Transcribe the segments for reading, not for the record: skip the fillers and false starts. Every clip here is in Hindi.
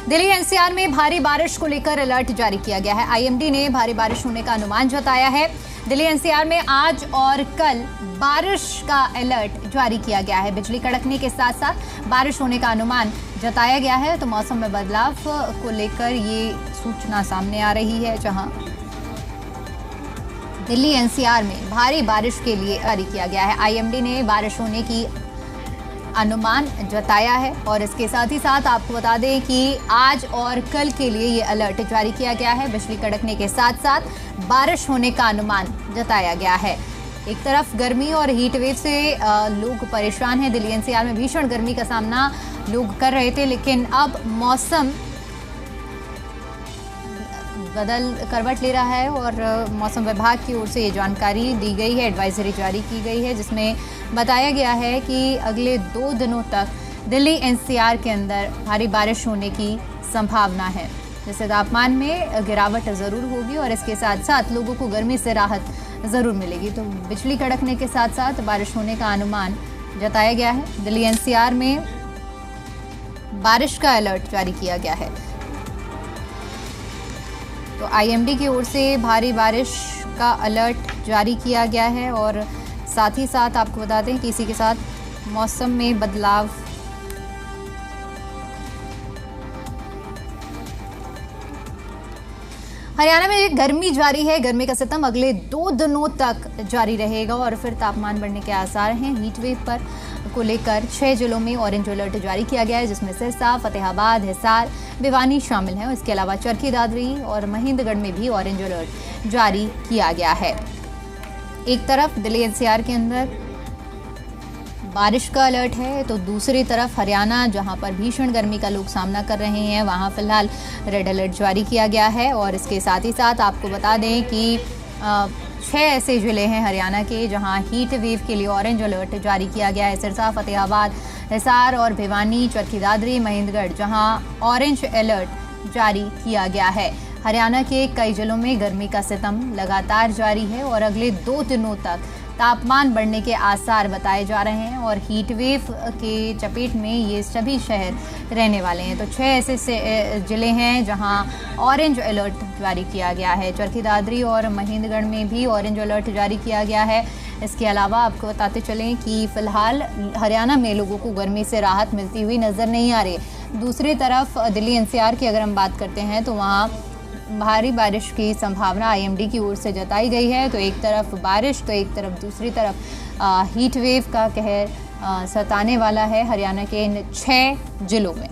दिल्ली एनसीआर में भारी बारिश को लेकर अलर्ट जारी किया गया है। आईएमडी ने भारी बारिश होने का अनुमान जताया है। दिल्ली एनसीआर में आज और कल बारिश का अलर्ट जारी किया गया है। बिजली कड़कने के साथ साथ बारिश होने का अनुमान जताया गया है। तो मौसम में बदलाव को लेकर ये सूचना सामने आ रही है, जहां दिल्ली एनसीआर में भारी बारिश के लिए जारी किया गया है। आईएमडी ने बारिश होने की अनुमान जताया है और इसके साथ ही साथ आपको बता दें कि आज और कल के लिए ये अलर्ट जारी किया गया है। बिजली कड़कने के साथ साथ बारिश होने का अनुमान जताया गया है। एक तरफ गर्मी और हीट वेव से लोग परेशान हैं। दिल्ली एनसीआर में भीषण गर्मी का सामना लोग कर रहे थे, लेकिन अब मौसम बदल करवट ले रहा है और मौसम विभाग की ओर से ये जानकारी दी गई है, एडवाइजरी जारी की गई है, जिसमें बताया गया है कि अगले 2 दिनों तक दिल्ली एनसीआर के अंदर भारी बारिश होने की संभावना है, जिससे तापमान में गिरावट ज़रूर होगी और इसके साथ साथ लोगों को गर्मी से राहत ज़रूर मिलेगी। तो बिजली कड़कने के साथ साथ बारिश होने का अनुमान जताया गया है। दिल्ली एनसीआर में बारिश का अलर्ट जारी किया गया है। तो आईएमडी की ओर से भारी बारिश का अलर्ट जारी किया गया है और साथ ही साथ आपको बता दें कि इसी के साथ मौसम में बदलाव हरियाणा में गर्मी जारी है। गर्मी का सितम अगले 2 दिनों तक जारी रहेगा और फिर तापमान बढ़ने के आसार हैं। हीट वेव पर को लेकर 6 जिलों में ऑरेंज अलर्ट जारी किया गया है, जिसमें सिरसा, फतेहाबाद, हिसार, भिवानी शामिल हैं। इसके अलावा चरखी दादरी और महेंद्रगढ़ में भी ऑरेंज अलर्ट जारी किया गया है। एक तरफ दिल्ली एनसीआर के अंदर बारिश का अलर्ट है, तो दूसरी तरफ हरियाणा, जहां पर भीषण गर्मी का लोग सामना कर रहे हैं, वहां फिलहाल रेड अलर्ट जारी किया गया है। और इसके साथ ही साथ आपको बता दें कि 6 ऐसे जिले हैं हरियाणा के जहां हीट वेव के लिए ऑरेंज अलर्ट जारी किया गया है। सिरसा, फतेहाबाद, हिसार और भिवानी, चरखी दादरी, महेंद्रगढ़ जहां ऑरेंज अलर्ट जारी किया गया है। हरियाणा के कई जिलों में गर्मी का सितम लगातार जारी है और अगले 2 दिनों तक तापमान बढ़ने के आसार बताए जा रहे हैं और हीट वेव के चपेट में ये सभी शहर रहने वाले हैं। तो 6 ऐसे जिले हैं जहां ऑरेंज अलर्ट जारी किया गया है। चरखी दादरी और महेंद्रगढ़ में भी ऑरेंज अलर्ट जारी किया गया है। इसके अलावा आपको बताते चलें कि फिलहाल हरियाणा में लोगों को गर्मी से राहत मिलती हुई नज़र नहीं आ रही। दूसरी तरफ दिल्ली एनसीआर की अगर हम बात करते हैं तो वहाँ भारी बारिश की संभावना आईएमडी की ओर से जताई गई है। तो एक तरफ बारिश तो एक तरफ दूसरी तरफ हीट वेव का कहर सताने वाला है हरियाणा के इन 6 जिलों में।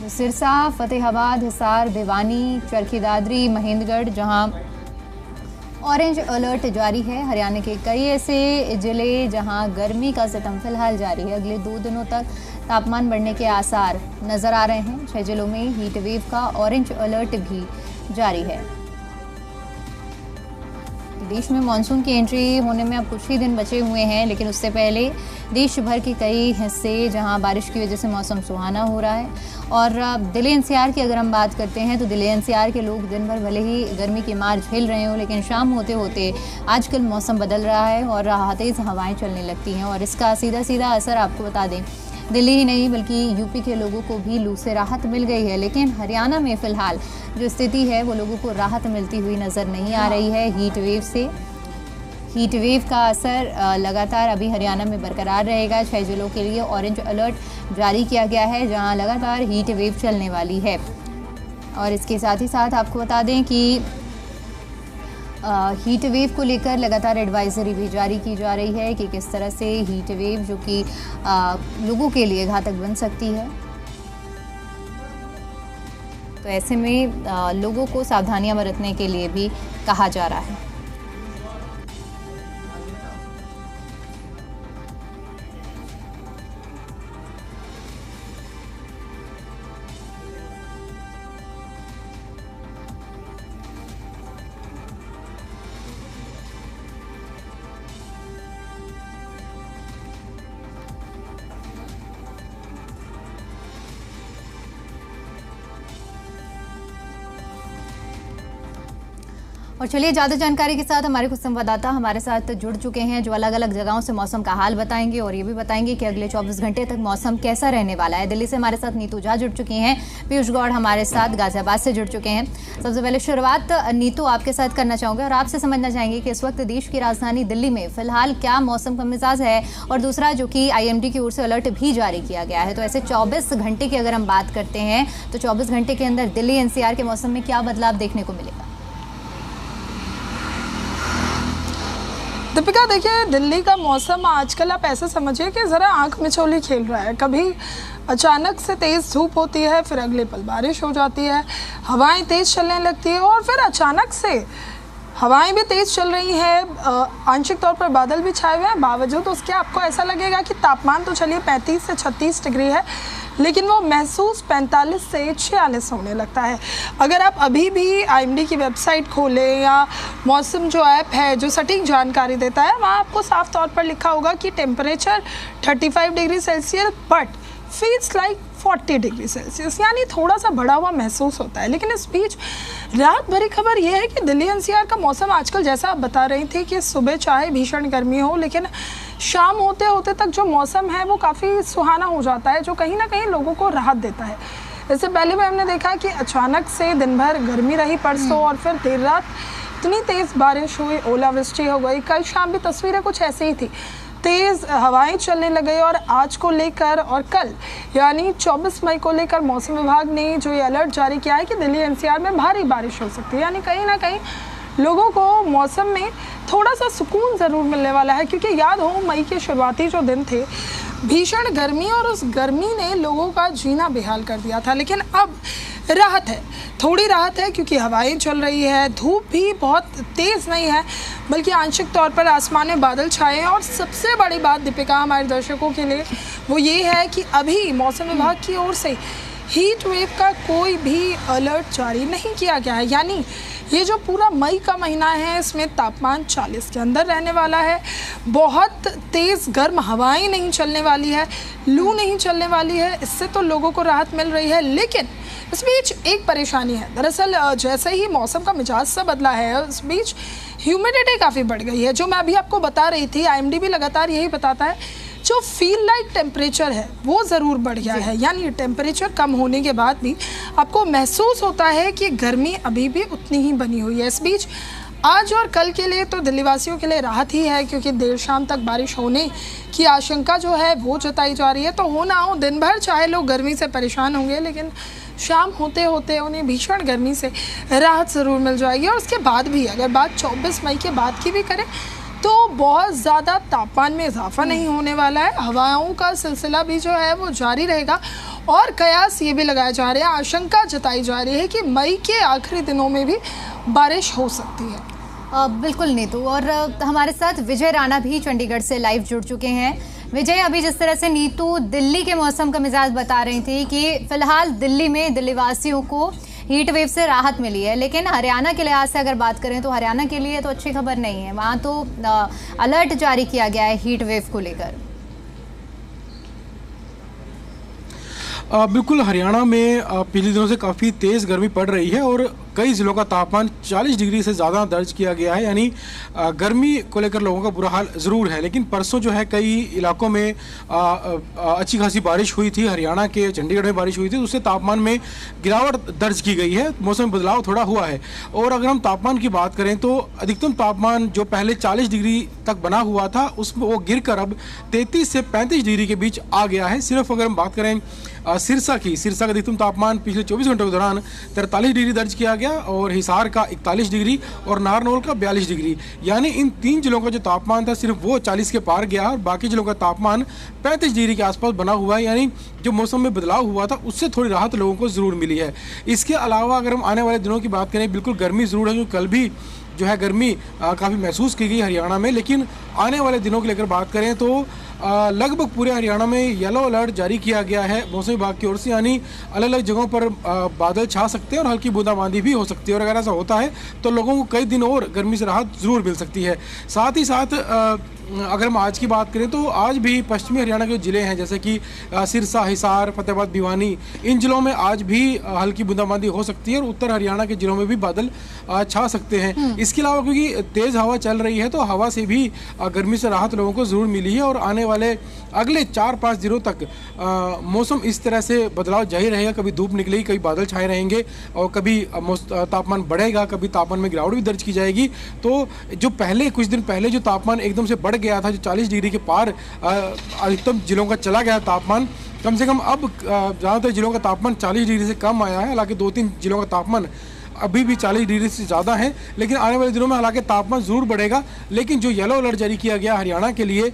सिरसा, फतेहाबाद, हिसार, भिवानी, चरखी दादरी, महेंद्रगढ़ जहां ऑरेंज अलर्ट जारी है। हरियाणा के कई ऐसे जिले जहां गर्मी का सितम फिलहाल जारी है। अगले 2 दिनों तक तापमान बढ़ने के आसार नजर आ रहे हैं। 6 जिलों में हीट वेव का ऑरेंज अलर्ट भी जारी है। देश में मानसून की एंट्री होने में अब कुछ ही दिन बचे हुए हैं, लेकिन उससे पहले देश भर के कई हिस्से जहां बारिश की वजह से मौसम सुहाना हो रहा है। और दिल्ली एनसीआर की अगर हम बात करते हैं तो दिल्ली एनसीआर के लोग दिन भर भले ही गर्मी की मार झेल रहे हो, लेकिन शाम होते होते आजकल मौसम बदल रहा है और तेज़ हवाएं चलने लगती हैं और इसका सीधा सीधा असर आपको बता दें दिल्ली ही नहीं बल्कि यूपी के लोगों को भी लू से राहत मिल गई है। लेकिन हरियाणा में फिलहाल जो स्थिति है वो लोगों को राहत मिलती हुई नज़र नहीं आ रही है हीट वेव से। हीट वेव का असर लगातार अभी हरियाणा में बरकरार रहेगा। 6 जिलों के लिए ऑरेंज अलर्ट जारी किया गया है जहां लगातार हीट वेव चलने वाली है। और इसके साथ ही साथ आपको बता दें कि हीट वेव को लेकर लगातार एडवाइजरी भी जारी की जा रही है कि किस तरह से हीट वेव जो कि लोगों के लिए घातक बन सकती है। तो ऐसे में लोगों को सावधानियां बरतने के लिए भी कहा जा रहा है। और चलिए ज़्यादा जानकारी के साथ हमारे कुछ संवाददाता हमारे साथ जुड़ चुके हैं जो अलग अलग जगहों से मौसम का हाल बताएंगे और ये भी बताएंगे कि अगले 24 घंटे तक मौसम कैसा रहने वाला है। दिल्ली से हमारे साथ नीतू झा जुड़ चुकी हैं, पीयूष गौड़ हमारे साथ गाजियाबाद से जुड़ चुके हैं। सबसे पहले शुरुआत नीतू आपके साथ करना चाहूँगा और आपसे समझना चाहेंगे कि इस वक्त देश की राजधानी दिल्ली में फिलहाल क्या मौसम का मिजाज है, और दूसरा जो कि IMD की ओर से अलर्ट भी जारी किया गया है। तो ऐसे 24 घंटे की अगर हम बात करते हैं तो 24 घंटे के अंदर दिल्ली NCR के मौसम में क्या बदलाव देखने को मिलेगा? दीपिका, देखिए दिल्ली का मौसम आजकल आप ऐसा समझिए कि ज़रा आंख मिचौली खेल रहा है। कभी अचानक से तेज़ धूप होती है, फिर अगले पल बारिश हो जाती है, हवाएं तेज़ चलने लगती है और फिर अचानक से हवाएं भी तेज़ चल रही हैं। आंशिक तौर पर बादल भी छाए हुए हैं, बावजूद उसके आपको ऐसा लगेगा कि तापमान तो चलिए 35 से 36 डिग्री है, लेकिन वो महसूस 45 से 46 होने लगता है। अगर आप अभी भी IMD की वेबसाइट खोलें या मौसम जो ऐप है जो सटीक जानकारी देता है, वहाँ आपको साफ तौर पर लिखा होगा कि temperature 35 degree Celsius but feels like 40 degree Celsius, यानी थोड़ा सा बढ़ा हुआ महसूस होता है। लेकिन इस बीच राहत भरी खबर यह है कि दिल्ली NCR का मौसम आजकल, जैसा आप बता रही थी कि सुबह चाहे भीषण गर्मी हो, लेकिन शाम होते होते तक जो मौसम है वो काफ़ी सुहाना हो जाता है, जो कहीं ना कहीं लोगों को राहत देता है। इससे पहले भी हमने देखा कि अचानक से दिन भर गर्मी रही परसों और फिर देर रात इतनी तेज़ बारिश हुई, ओलावृष्टि हो गई। कल शाम भी तस्वीरें कुछ ऐसी ही थी, तेज़ हवाएं चलने लगी। और आज को लेकर और कल यानी 24 मई को लेकर मौसम विभाग ने जो ये अलर्ट जारी किया है कि दिल्ली NCR में भारी बारिश हो सकती है, यानी कहीं ना कहीं लोगों को मौसम में थोड़ा सा सुकून ज़रूर मिलने वाला है। क्योंकि याद हो, मई के शुरुआती जो दिन थे, भीषण गर्मी और उस गर्मी ने लोगों का जीना बेहाल कर दिया था। लेकिन अब राहत है, थोड़ी राहत है, क्योंकि हवाएं चल रही है, धूप भी बहुत तेज़ नहीं है, बल्कि आंशिक तौर पर आसमान में बादल छाए हैं। और सबसे बड़ी बात दीपिका हमारे दर्शकों के लिए वो ये है कि अभी मौसम विभाग की ओर से हीट वेव का कोई भी अलर्ट जारी नहीं किया गया है। यानी ये जो पूरा मई का महीना है, इसमें तापमान 40 के अंदर रहने वाला है। बहुत तेज़ गर्म हवाएं नहीं चलने वाली है, लू नहीं चलने वाली है, इससे तो लोगों को राहत मिल रही है। लेकिन इस बीच एक परेशानी है। दरअसल जैसे ही मौसम का मिजाज सा बदला है, उस बीच ह्यूमिडिटी काफ़ी बढ़ गई है, जो मैं अभी आपको बता रही थी। IMD भी लगातार यही बताता है, जो फील लाइक टेम्परेचर है वो ज़रूर बढ़ गया है। यानी टेम्परेचर कम होने के बाद भी आपको महसूस होता है कि गर्मी अभी भी उतनी ही बनी हुई है। इस बीच आज और कल के लिए तो दिल्ली वासियों के लिए राहत ही है, क्योंकि देर शाम तक बारिश होने की आशंका जो है वो जताई जा रही है। तो हो ना हो, दिन भर चाहे लोग गर्मी से परेशान होंगे, लेकिन शाम होते होते उन्हें भीषण गर्मी से राहत ज़रूर मिल जाएगी। और उसके बाद भी अगर बात 24 मई के बाद की भी करें तो बहुत ज़्यादा तापमान में इजाफा नहीं होने वाला है। हवाओं का सिलसिला भी जो है वो जारी रहेगा और कयास ये भी लगाए जा रहे हैं, आशंका जताई जा रही है कि मई के आखिरी दिनों में भी बारिश हो सकती है। बिल्कुल नीतू, और हमारे साथ विजय राणा भी चंडीगढ़ से लाइव जुड़ चुके हैं। विजय, अभी जिस तरह से नीतू दिल्ली के मौसम का मिजाज बता रही थी कि फिलहाल दिल्ली में दिल्ली वासियों को हीट वेव से राहत मिली है, लेकिन हरियाणा के लिहाज से अगर बात करें तो हरियाणा के लिए तो अच्छी खबर नहीं है। वहाँ तो अलर्ट जारी किया गया है हीट वेव को लेकर। बिल्कुल, हरियाणा में पिछले दिनों से काफ़ी तेज़ गर्मी पड़ रही है और कई ज़िलों का तापमान 40 डिग्री से ज़्यादा दर्ज किया गया है। यानी गर्मी को लेकर लोगों का बुरा हाल ज़रूर है। लेकिन परसों जो है कई इलाकों में अच्छी खासी बारिश हुई थी। हरियाणा के चंडीगढ़ में बारिश हुई थी, उससे तापमान में गिरावट दर्ज की गई है, मौसम में बदलाव थोड़ा हुआ है। और अगर हम तापमान की बात करें तो अधिकतम तापमान जो पहले 40 डिग्री तक बना हुआ था, उसमें वो गिर कर अब 33 से 35 डिग्री के बीच आ गया है। सिर्फ अगर हम बात करें सिरसा का अधिकतम तापमान पिछले 24 घंटों के दौरान 43 डिग्री दर्ज किया गया और हिसार का 41 डिग्री और नारनौल का 42 डिग्री। यानी इन 3 जिलों का जो तापमान था सिर्फ वो 40 के पार गया और बाकी जिलों का तापमान 35 डिग्री के आसपास बना हुआ है। यानी जो मौसम में बदलाव हुआ था उससे थोड़ी राहत लोगों को ज़रूर मिली है। इसके अलावा अगर हम आने वाले दिनों की बात करें, बिल्कुल गर्मी ज़रूर है, क्योंकि कल भी जो है गर्मी काफ़ी महसूस की गई हरियाणा में। लेकिन आने वाले दिनों की लेकर बात करें तो लगभग पूरे हरियाणा में येलो अलर्ट जारी किया गया है मौसम विभाग की ओर से, यानी अलग अलग जगहों पर बादल छा सकते हैं और हल्की बूंदाबांदी भी हो सकती है। और अगर ऐसा होता है तो लोगों को कई दिन और गर्मी से राहत ज़रूर मिल सकती है। साथ ही साथ अगर हम आज की बात करें तो आज भी पश्चिमी हरियाणा के ज़िले हैं जैसे कि सिरसा, हिसार, फतेहाबाद, भिवानी, इन ज़िलों में आज भी हल्की बूंदाबांदी हो सकती है और उत्तर हरियाणा के ज़िलों में भी बादल छा सकते हैं। इसके अलावा क्योंकि तेज़ हवा चल रही है तो हवा से भी गर्मी से राहत लोगों को ज़रूर मिली है और आने वाले अगले 4-5 दिनों तक मौसम इस तरह से बदलाव जारी रहेगा। कभी धूप निकलेगी, कभी बादल छाए रहेंगे और कभी तापमान बढ़ेगा, कभी तापमान में गिरावट भी दर्ज की जाएगी। तो जो पहले कुछ दिन पहले जो तापमान एकदम से बढ़ गया था, जो 40 डिग्री के पार अधिकतम जिलों का चला गया तापमान, कम से कम अब ज़्यादातर जिलों का तापमान 40 डिग्री से कम आया है। हालांकि 2-3 जिलों का तापमान अभी भी 40 डिग्री से ज़्यादा है, लेकिन आने वाले दिनों में हालांकि तापमान ज़रूर बढ़ेगा। लेकिन जो येलो अलर्ट जारी किया गया हरियाणा के लिए,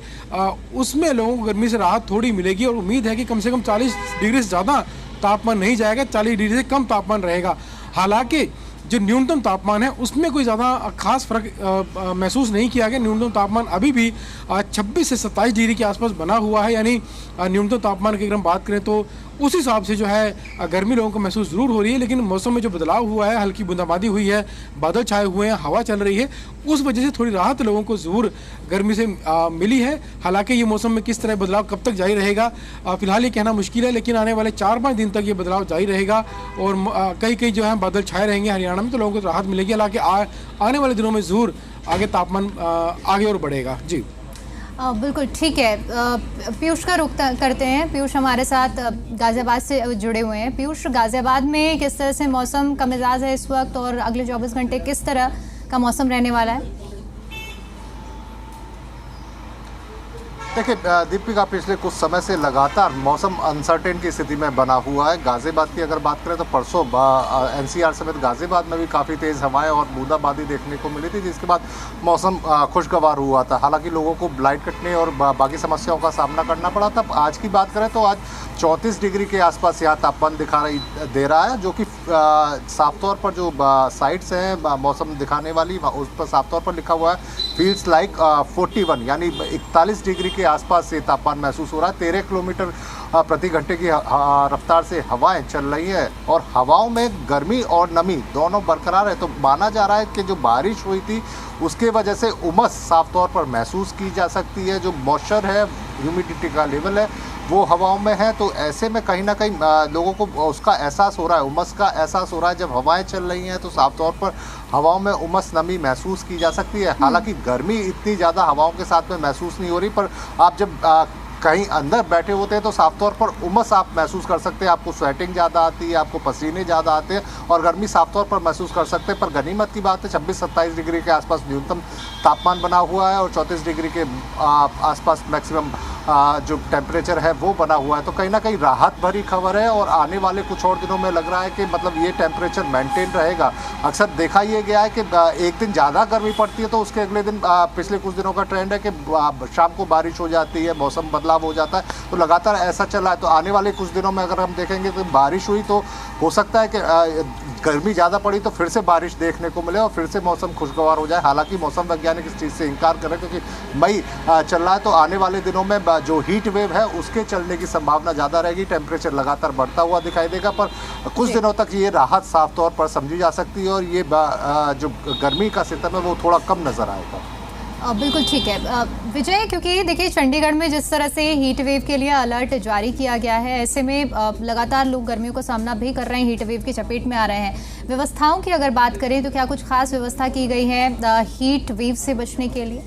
उसमें लोगों को गर्मी से राहत थोड़ी मिलेगी और उम्मीद है कि कम से कम 40 डिग्री से ज़्यादा तापमान नहीं जाएगा, 40 डिग्री से कम तापमान रहेगा। हालांकि जो न्यूनतम तापमान है उसमें कोई ज़्यादा खास फर्क महसूस नहीं किया गया। न्यूनतम तापमान अभी भी 26 से 27 डिग्री के आसपास बना हुआ है, यानी न्यूनतम तापमान की अगर हम बात करें तो उस हिसाब से जो है गर्मी लोगों को महसूस ज़रूर हो रही है। लेकिन मौसम में जो बदलाव हुआ है, हल्की बूंदाबांदी हुई है, बादल छाए हुए हैं, हवा चल रही है, उस वजह से थोड़ी राहत लोगों को ज़रूर गर्मी से मिली है। हालांकि ये मौसम में किस तरह बदलाव कब तक जारी रहेगा फिलहाल ये कहना मुश्किल है, लेकिन आने वाले 4-5 दिन तक ये बदलाव जारी रहेगा और कई कई जो है बादल छाए रहेंगे हरियाणा में, तो लोगों को राहत मिलेगी। हालांकि आने वाले दिनों में ज़रूर आगे तापमान आगे और बढ़ेगा। जी बिल्कुल ठीक है। पीयूष का रुख करते हैं। पीयूष हमारे साथ गाज़ियाबाद से जुड़े हुए हैं। पीयूष, गाज़ियाबाद में किस तरह से मौसम का मिजाज है इस वक्त और अगले 24 घंटे किस तरह का मौसम रहने वाला है? देखिए दीपिका, पिछले कुछ समय से लगातार मौसम अनसर्टेन की स्थिति में बना हुआ है। गाज़ियाबाद की अगर बात करें तो परसों एनसीआर समेत गाज़ियाबाद में भी काफ़ी तेज़ हवाएं और बूंदाबांदी देखने को मिली थी, जिसके बाद मौसम खुशगवार हुआ था। हालांकि लोगों को लाइट कटने और बाकी समस्याओं का सामना करना पड़ा था। आज की बात करें तो आज 34 डिग्री के आसपास यहाँ तापमान दे रहा है, जो कि साफ तौर पर जो साइट्स हैं मौसम दिखाने वाली, उस पर साफ तौर पर लिखा हुआ है फील्स लाइक 41, यानी 41 डिग्री के आसपास से तापमान महसूस हो रहा है। 13 किलोमीटर प्रति घंटे की रफ्तार से हवाएं चल रही है और हवाओं में गर्मी और नमी दोनों बरकरार है। तो माना जा रहा है कि जो बारिश हुई थी उसके वजह से उमस साफ तौर पर महसूस की जा सकती है। जो मॉइस्चर है, ह्यूमिडिटी का लेवल है, वो हवाओं में है। तो ऐसे में कहीं ना कहीं लोगों को उसका एहसास हो रहा है, उमस का एहसास हो रहा है। जब हवाएं चल रही हैं तो साफ तौर पर हवाओं में उमस नमी महसूस की जा सकती है। हालांकि गर्मी इतनी ज़्यादा हवाओं के साथ में महसूस नहीं हो रही, पर आप जब कहीं अंदर बैठे होते हैं तो साफ तौर पर उमस आप महसूस कर सकते हैं। आपको स्वेटिंग ज़्यादा आती है, आपको पसीने ज़्यादा आते हैं और गर्मी साफ तौर पर महसूस कर सकते हैं। पर गनीमत की बात है 26-27 डिग्री के आसपास न्यूनतम तापमान बना हुआ है और 34 डिग्री के आसपास मैक्सिमम जो टेम्परेचर है वो बना हुआ है। तो कहीं ना कहीं राहत भरी खबर है और आने वाले कुछ और दिनों में लग रहा है कि मतलब ये टेम्परेचर मेंटेन रहेगा। अक्सर देखा ये गया है कि एक दिन ज़्यादा गर्मी पड़ती है तो उसके अगले दिन पिछले कुछ दिनों का ट्रेंड है कि शाम को बारिश हो जाती है, मौसम बदलाव हो जाता है। तो लगातार ऐसा चला है। तो आने वाले कुछ दिनों में अगर हम देखेंगे तो बारिश हुई तो हो सकता है कि गर्मी ज़्यादा पड़ी तो फिर से बारिश देखने को मिले और फिर से मौसम खुशगवार हो जाए। हालांकि मौसम वैज्ञानिक इस चीज़ से इनकार कर रहे हैं क्योंकि मई चल रहा है। तो आने वाले दिनों में जो हीट वेव है उसके चलने की संभावना ज़्यादा रहेगी। टेम्परेचर लगातार बढ़ता हुआ दिखाई देगा, पर कुछ दिनों तक ये राहत साफ तौर पर समझी जा सकती है और ये जो गर्मी का सितम है वो थोड़ा कम नज़र आएगा। बिल्कुल ठीक है विजय, क्योंकि देखिए चंडीगढ़ में जिस तरह से हीट वेव के लिए अलर्ट जारी किया गया है, ऐसे में लगातार लोग गर्मियों का सामना भी कर रहे हैं, हीट वेव की चपेट में आ रहे हैं। व्यवस्थाओं की अगर बात करें तो क्या कुछ खास व्यवस्था की गई है हीट वेव से बचने के लिए?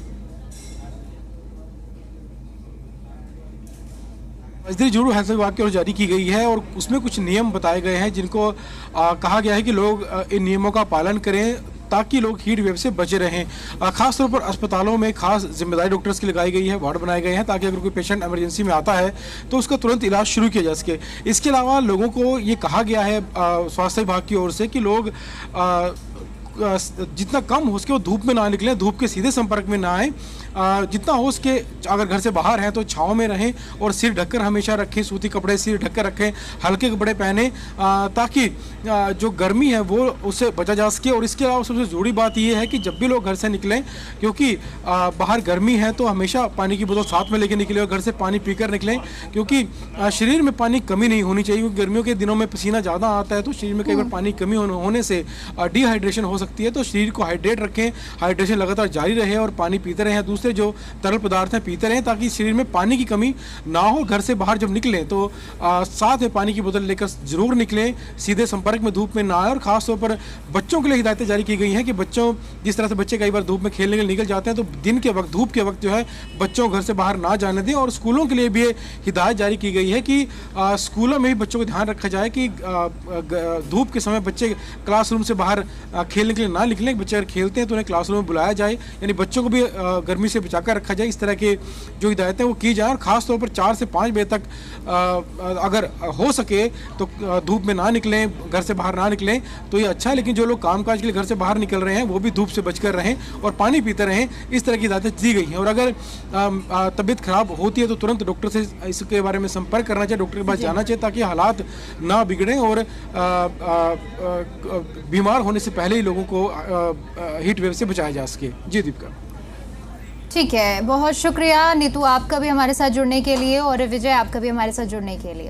राजधानी जरूर हेल्थ विभाग की ओर जारी की गई है और उसमें कुछ नियम बताए गए हैं जिनको कहा गया है कि लोग इन नियमों का पालन करें ताकि लोग हीट वेव से बचे रहें। खास तौर पर अस्पतालों में खास जिम्मेदारी डॉक्टर्स की लगाई गई है, वार्ड बनाए गए हैं ताकि अगर कोई पेशेंट इमरजेंसी में आता है तो उसका तुरंत इलाज शुरू किया जा सके। इसके अलावा लोगों को ये कहा गया है स्वास्थ्य विभाग की ओर से कि लोग जितना कम हो सके वो धूप में ना निकलें, धूप के सीधे संपर्क में ना आए। जितना हो सके अगर घर से बाहर हैं तो छाँव में रहें और सिर ढककर हमेशा रखें, सूती कपड़े सिर ढककर रखें, हल्के कपड़े पहने ताकि जो गर्मी है वो उससे बचा जा सके। और इसके अलावा सबसे ज़रूरी बात यह है कि जब भी लोग घर से निकलें, क्योंकि बाहर गर्मी है तो हमेशा पानी की बोतल साथ में लेके निकलें और घर से पानी पीकर निकलें, क्योंकि शरीर में पानी कमी नहीं होनी चाहिए। क्योंकि गर्मियों के दिनों में पसीना ज़्यादा आता है तो शरीर में कई बार पानी कमी होने से डिहाइड्रेशन हो सकती है। तो शरीर को हाइड्रेट रखें, हाइड्रेशन लगातार जारी रहे और पानी पीते रहें, दूसरे जो तरल पदार्थ हैं पीते रहें ताकि शरीर में पानी की कमी ना हो। घर से बाहर जब निकलें तो साथ में पानी की बोतल लेकर जरूर निकलें, सीधे संपर्क में धूप में ना आए। और खासतौर पर बच्चों के लिए हिदायतें जारी की गई हैं कि बच्चों, जिस तरह से बच्चे कई बार धूप में खेलने के लिए निकल जाते हैं तो दिन के वक्त, धूप के वक्त जो है बच्चों को घर से बाहर ना जाने दें। और स्कूलों के लिए भी ये हिदायत जारी की गई है कि स्कूलों में भी बच्चों को ध्यान रखा जाए कि धूप के समय बच्चे क्लासरूम से बाहर खेलने के लिए ना निकलें। बच्चे अगर खेलते हैं तो उन्हें क्लासरूम में बुलाया जाए, यानी बच्चों को भी गर्मी से बचाकर रखा जाए। इस तरह के जो हिदायतें वो की जाए और ख़ास तौर पर 4 से 5 बजे तक अगर हो सके तो धूप में ना निकलें, घर से बाहर ना निकलें तो ये अच्छा है। लेकिन जो लोग कामकाज के लिए घर से बाहर निकल रहे हैं वो भी धूप से बचकर रहें और पानी पीते रहें। इस तरह की हिदायतें दी गई हैं। और अगर तबीयत खराब होती है तो तुरंत डॉक्टर से इसके बारे में संपर्क करना चाहिए, डॉक्टर के पास जाना चाहिए ताकि हालात ना बिगड़ें और बीमार होने से पहले ही लोगों को हीट वेव से बचाया जा सके। जी दीपिका। ठीक है, बहुत शुक्रिया नीतू आपका भी हमारे साथ जुड़ने के लिए और विजय आपका भी हमारे साथ जुड़ने के लिए।